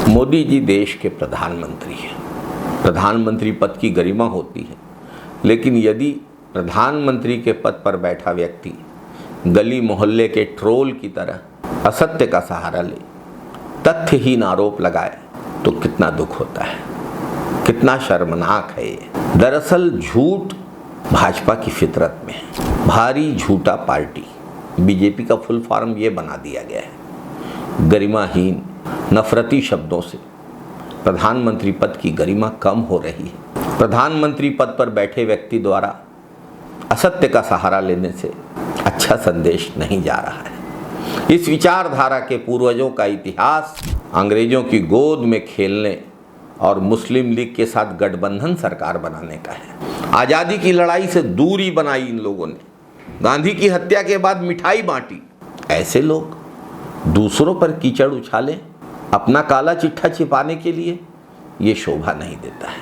मोदी जी देश के प्रधानमंत्री हैं। प्रधानमंत्री पद की गरिमा होती है, लेकिन यदि प्रधानमंत्री के पद पर बैठा व्यक्ति गली मोहल्ले के ट्रोल की तरह असत्य का सहारा ले, तथ्यहीन आरोप लगाए, तो कितना दुख होता है, कितना शर्मनाक है ये। दरअसल झूठ भाजपा की फितरत में है। भारी झूठा पार्टी बीजेपी का फुल फॉर्म ये बना दिया गया है। गरिमाहीन नफरती शब्दों से प्रधानमंत्री पद की गरिमा कम हो रही है। प्रधानमंत्री पद पर बैठे व्यक्ति द्वारा असत्य का सहारा लेने से अच्छा संदेश नहीं जा रहा है। इस विचारधारा के पूर्वजों का इतिहास अंग्रेजों की गोद में खेलने और मुस्लिम लीग के साथ गठबंधन सरकार बनाने का है। आज़ादी की लड़ाई से दूरी बनाई इन लोगों ने। गांधी की हत्या के बाद मिठाई बांटी। ऐसे लोग दूसरों पर कीचड़ उछालें अपना काला चिट्ठा छिपाने के लिए, ये शोभा नहीं देता है।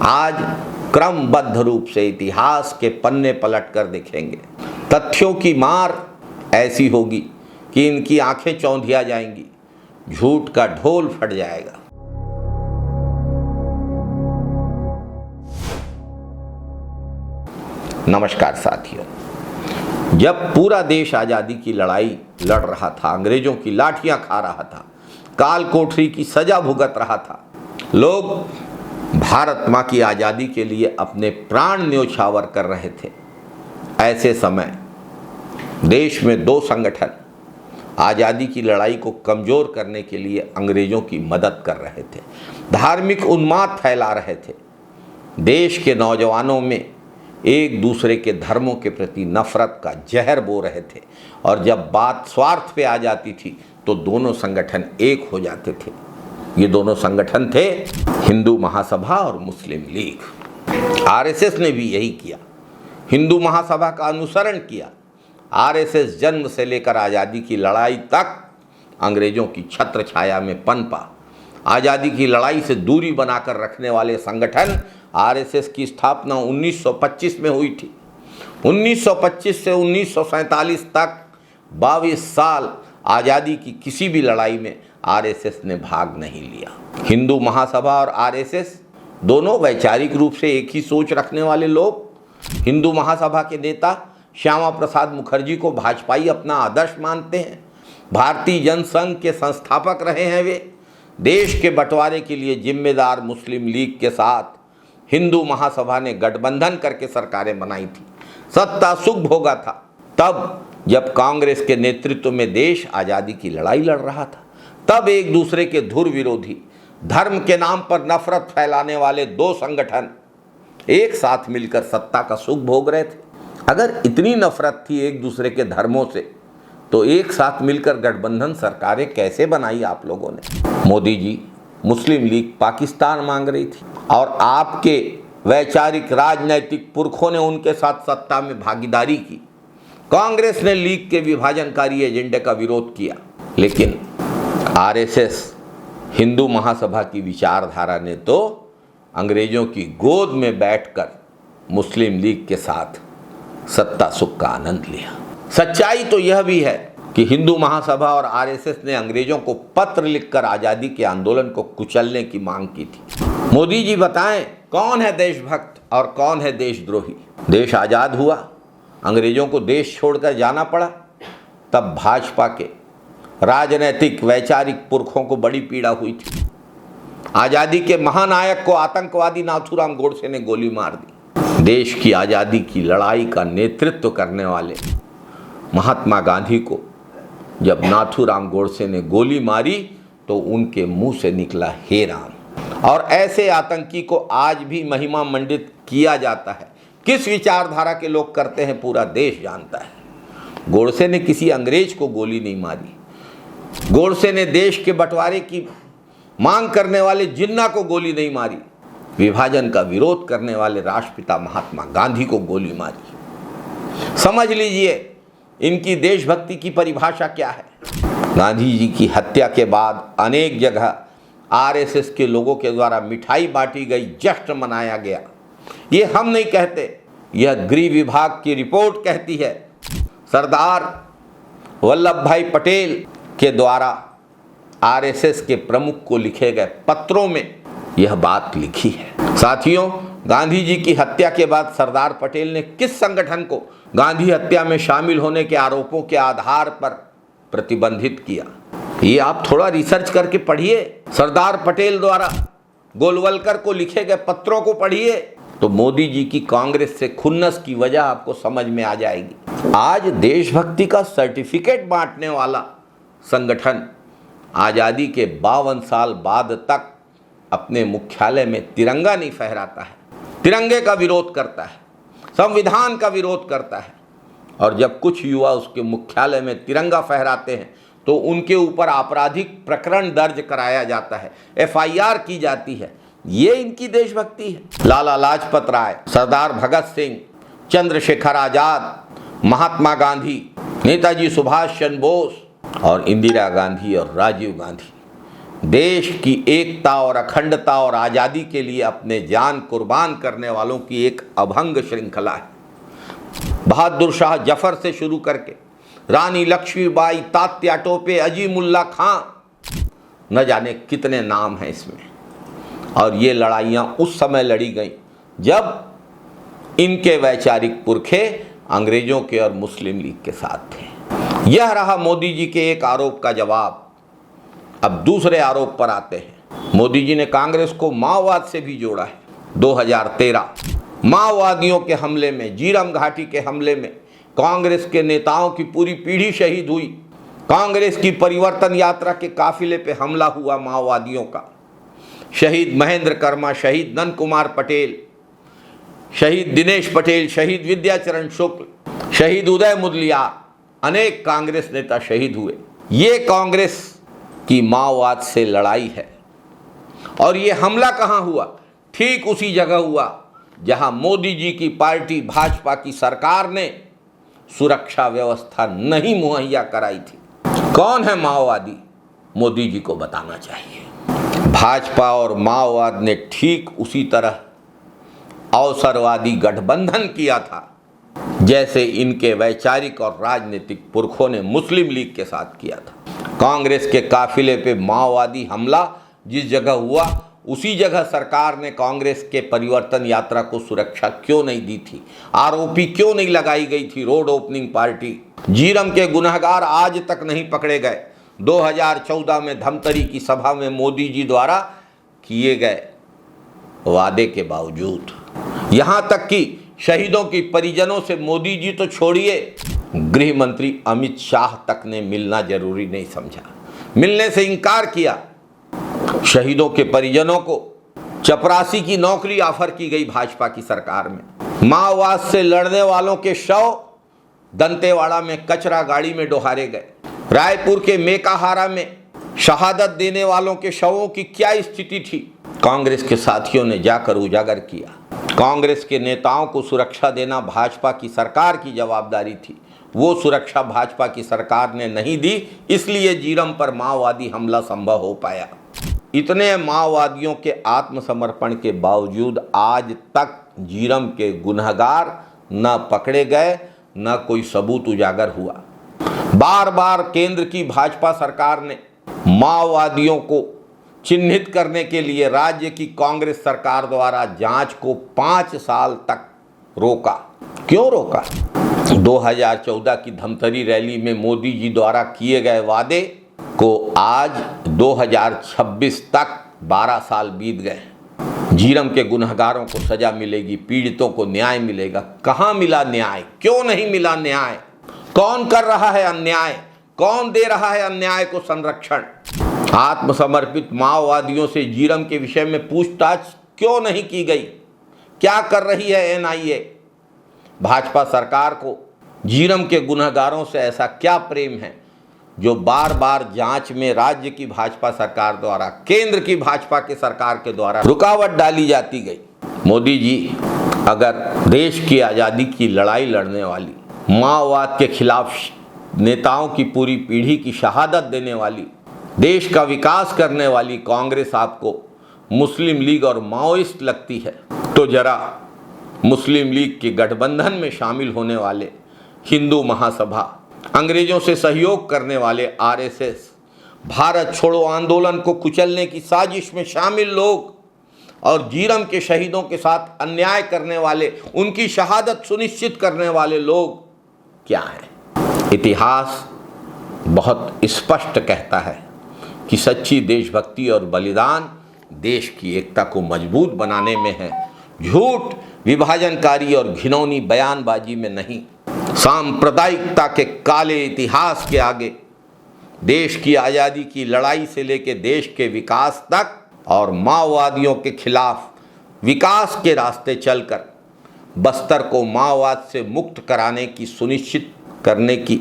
आज क्रमबद्ध रूप से इतिहास के पन्ने पलट कर देखेंगे। तथ्यों की मार ऐसी होगी कि इनकी आंखें चौंधिया जाएंगी, झूठ का ढोल फट जाएगा। नमस्कार साथियों, जब पूरा देश आज़ादी की लड़ाई लड़ रहा था, अंग्रेजों की लाठियां खा रहा था, काल कोठरी की सजा भुगत रहा था, लोग भारत माँ की आज़ादी के लिए अपने प्राण न्योछावर कर रहे थे, ऐसे समय देश में दो संगठन आज़ादी की लड़ाई को कमज़ोर करने के लिए अंग्रेज़ों की मदद कर रहे थे, धार्मिक उन्माद फैला रहे थे, देश के नौजवानों में एक दूसरे के धर्मों के प्रति नफरत का जहर बो रहे थे। और जब बात स्वार्थ पे आ जाती थी तो दोनों संगठन एक हो जाते थे। ये दोनों संगठन थे हिंदू महासभा और मुस्लिम लीग। आरएसएस ने भी यही किया, हिंदू महासभा का अनुसरण किया। आरएसएस जन्म से लेकर आज़ादी की लड़ाई तक अंग्रेजों की छत्र छाया में पनपा। आज़ादी की लड़ाई से दूरी बनाकर रखने वाले संगठन आरएसएस की स्थापना 1925 में हुई थी। 1925 से 1947 तक 22 साल आज़ादी की किसी भी लड़ाई में आरएसएस ने भाग नहीं लिया। हिंदू महासभा और आरएसएस दोनों वैचारिक रूप से एक ही सोच रखने वाले लोग। हिंदू महासभा के नेता श्यामा प्रसाद मुखर्जी को भाजपाई अपना आदर्श मानते हैं। भारतीय जनसंघ के संस्थापक रहे हैं वे। देश के बंटवारे के लिए जिम्मेदार मुस्लिम लीग के साथ हिंदू महासभा ने गठबंधन करके सरकारें बनाई थी। सत्ता सुख भोगा था तब जब कांग्रेस के नेतृत्व में देश आज़ादी की लड़ाई लड़ रहा था। तब एक दूसरे के धुर विरोधी, धर्म के नाम पर नफरत फैलाने वाले दो संगठन एक साथ मिलकर सत्ता का सुख भोग रहे थे। अगर इतनी नफरत थी एक दूसरे के धर्मों से, तो एक साथ मिलकर गठबंधन सरकारें कैसे बनाई आप लोगों ने? मोदी जी मुस्लिम लीग पाकिस्तान मांग रही थी और आपके वैचारिक राजनैतिक पुरखों ने उनके साथ सत्ता में भागीदारी की। कांग्रेस ने लीग के विभाजनकारी एजेंडे का विरोध किया, लेकिन आरएसएस हिंदू महासभा की विचारधारा ने तो अंग्रेजों की गोद में बैठकर मुस्लिम लीग के साथ सत्ता सुख का आनंद लिया। सच्चाई तो यह भी है कि हिंदू महासभा और आरएसएस ने अंग्रेजों को पत्र लिखकर आज़ादी के आंदोलन को कुचलने की मांग की थी। मोदी जी बताएं, कौन है देशभक्त और कौन है देशद्रोही? देश आज़ाद हुआ, अंग्रेजों को देश छोड़कर जाना पड़ा, तब भाजपा के राजनैतिक वैचारिक पुरखों को बड़ी पीड़ा हुई थी। आज़ादी के महानायक को आतंकवादी नाथूराम गोडसे ने गोली मार दी। देश की आज़ादी की लड़ाई का नेतृत्व करने वाले महात्मा गांधी को जब नाथूराम गोडसे ने गोली मारी तो उनके मुंह से निकला हे राम। और ऐसे आतंकी को आज भी महिमा मंडित किया जाता है। किस विचारधारा के लोग करते हैं पूरा देश जानता है। गोडसे ने किसी अंग्रेज को गोली नहीं मारी। गोडसे ने देश के बंटवारे की मांग करने वाले जिन्ना को गोली नहीं मारी। विभाजन का विरोध करने वाले राष्ट्रपिता महात्मा गांधी को गोली मारी। समझ लीजिए इनकी देशभक्ति की परिभाषा क्या है। गांधी जी की हत्या के बाद अनेक जगह आरएसएस के लोगों के द्वारा मिठाई बांटी गई, जश्न मनाया गया। ये हम नहीं कहते, यह गृह विभाग की रिपोर्ट कहती है। सरदार वल्लभ भाई पटेल के द्वारा आरएसएस के प्रमुख को लिखे गए पत्रों में यह बात लिखी है। साथियों, गांधी जी की हत्या के बाद सरदार पटेल ने किस संगठन को गांधी हत्या में शामिल होने के आरोपों के आधार पर प्रतिबंधित किया, ये आप थोड़ा रिसर्च करके पढ़िए। सरदार पटेल द्वारा गोलवलकर को लिखे गए पत्रों को पढ़िए, तो मोदी जी की कांग्रेस से खुन्नस की वजह आपको समझ में आ जाएगी। आज देशभक्ति का सर्टिफिकेट बांटने वाला संगठन आज़ादी के 52 साल बाद तक अपने मुख्यालय में तिरंगा नहीं फहराता है, तिरंगे का विरोध करता है, संविधान का विरोध करता है। और जब कुछ युवा उसके मुख्यालय में तिरंगा फहराते हैं तो उनके ऊपर आपराधिक प्रकरण दर्ज कराया जाता है, FIR की जाती है। ये इनकी देशभक्ति है। लाला लाजपत राय, सरदार भगत सिंह, चंद्रशेखर आजाद, महात्मा गांधी, नेताजी सुभाष चंद्र बोस और इंदिरा गांधी और राजीव गांधी देश की एकता और अखंडता और आज़ादी के लिए अपने जान कुर्बान करने वालों की एक अभंग श्रृंखला है। बहादुर शाह जफर से शुरू करके रानी लक्ष्मीबाई, तात्या टोपे, अजीमुल्ला खां, न जाने कितने नाम हैं इसमें। और ये लड़ाइयाँ उस समय लड़ी गई जब इनके वैचारिक पुरखे अंग्रेजों के और मुस्लिम लीग के साथ थे। यह रहा मोदी जी के एक आरोप का जवाब। अब दूसरे आरोप पर आते हैं। मोदी जी ने कांग्रेस को माओवाद से भी जोड़ा है। 2013 माओवादियों के हमले में, जीरम घाटी के हमले में कांग्रेस के नेताओं की पूरी पीढ़ी शहीद हुई। कांग्रेस की परिवर्तन यात्रा के काफिले पे हमला हुआ माओवादियों का। शहीद महेंद्र कर्मा, शहीद नंद कुमार पटेल, शहीद दिनेश पटेल, शहीद विद्याचरण शुक्ल, शहीद उदय मुदलियार, अनेक कांग्रेस नेता शहीद हुए। ये कांग्रेस की माओवाद से लड़ाई है। और ये हमला कहाँ हुआ? ठीक उसी जगह हुआ जहां मोदी जी की पार्टी भाजपा की सरकार ने सुरक्षा व्यवस्था नहीं मुहैया कराई थी। कौन है माओवादी? मोदी जी को बताना चाहिए। भाजपा और माओवाद ने ठीक उसी तरह अवसरवादी गठबंधन किया था जैसे इनके वैचारिक और राजनीतिक पुरखों ने मुस्लिम लीग के साथ किया था। कांग्रेस के काफिले पे माओवादी हमला जिस जगह हुआ उसी जगह सरकार ने कांग्रेस के परिवर्तन यात्रा को सुरक्षा क्यों नहीं दी थी? आरोपी क्यों नहीं लगाई गई थी रोड ओपनिंग पार्टी? जीरम के गुनहगार आज तक नहीं पकड़े गए। 2014 में धमतरी की सभा में मोदी जी द्वारा किए गए वादे के बावजूद, यहां तक कि शहीदों की परिजनों से मोदी जी तो छोड़िए, गृह मंत्री अमित शाह तक ने मिलना जरूरी नहीं समझा, मिलने से इनकार किया। शहीदों के परिजनों को चपरासी की नौकरी ऑफर की गई भाजपा की सरकार में। माओवाद से लड़ने वालों के शव दंतेवाड़ा में कचरा गाड़ी में डोहारे गए। रायपुर के मेकाहारा में शहादत देने वालों के शवों की क्या स्थिति थी? कांग्रेस के साथियों ने जाकर उजागर किया। कांग्रेस के नेताओं को सुरक्षा देना भाजपा की सरकार की जवाबदारी थी। वो सुरक्षा भाजपा की सरकार ने नहीं दी, इसलिए जीरम पर माओवादी हमला संभव हो पाया। इतने माओवादियों के आत्मसमर्पण के बावजूद आज तक जीरम के गुनहगार न पकड़े गए, न कोई सबूत उजागर हुआ। बार बार केंद्र की भाजपा सरकार ने माओवादियों को चिन्हित करने के लिए राज्य की कांग्रेस सरकार द्वारा जांच को 5 साल तक रोका। क्यों रोका? 2014 की धमतरी रैली में मोदी जी द्वारा किए गए वादे को आज 2026 तक 12 साल बीत गए। जीरम के गुनहगारों को सजा मिलेगी, पीड़ितों को न्याय मिलेगा। कहाँ मिला न्याय? क्यों नहीं मिला न्याय? कौन कर रहा है अन्याय? कौन दे रहा है अन्याय को संरक्षण? आत्मसमर्पित माओवादियों से जीरम के विषय में पूछताछ क्यों नहीं की गई? क्या कर रही है NIA? भाजपा सरकार को जीरम के गुनहगारों से ऐसा क्या प्रेम है जो बार बार जांच में राज्य की भाजपा सरकार द्वारा, केंद्र की भाजपा के सरकार के द्वारा रुकावट डाली जाती गई? मोदी जी अगर देश की आज़ादी की लड़ाई लड़ने वाली, माओवाद के खिलाफ नेताओं की पूरी पीढ़ी की शहादत देने वाली, देश का विकास करने वाली कांग्रेस आपको मुस्लिम लीग और माओइस्ट लगती है, तो जरा मुस्लिम लीग के गठबंधन में शामिल होने वाले हिंदू महासभा, अंग्रेजों से सहयोग करने वाले RSS, भारत छोड़ो आंदोलन को कुचलने की साजिश में शामिल लोग और जीरम के शहीदों के साथ अन्याय करने वाले, उनकी शहादत सुनिश्चित करने वाले लोग क्या हैं? इतिहास बहुत स्पष्ट कहता है कि सच्ची देशभक्ति और बलिदान देश की एकता को मजबूत बनाने में है, झूठ, विभाजनकारी और घिनौनी बयानबाजी में नहीं। सांप्रदायिकता के काले इतिहास के आगे देश की आज़ादी की लड़ाई से लेकर देश के विकास तक और माओवादियों के खिलाफ विकास के रास्ते चलकर बस्तर को माओवाद से मुक्त कराने की सुनिश्चित करने की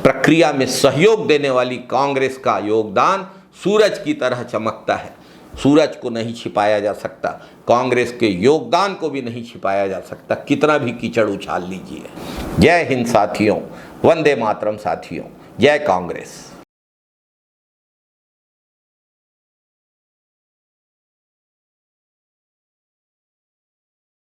प्रक्रिया में सहयोग देने वाली कांग्रेस का योगदान सूरज की तरह चमकता है। सूरज को नहीं छिपाया जा सकता, कांग्रेस के योगदान को भी नहीं छिपाया जा सकता, कितना भी कीचड़ उछाल लीजिए। जय हिंद साथियों, वंदे मातरम साथियों, जय कांग्रेस।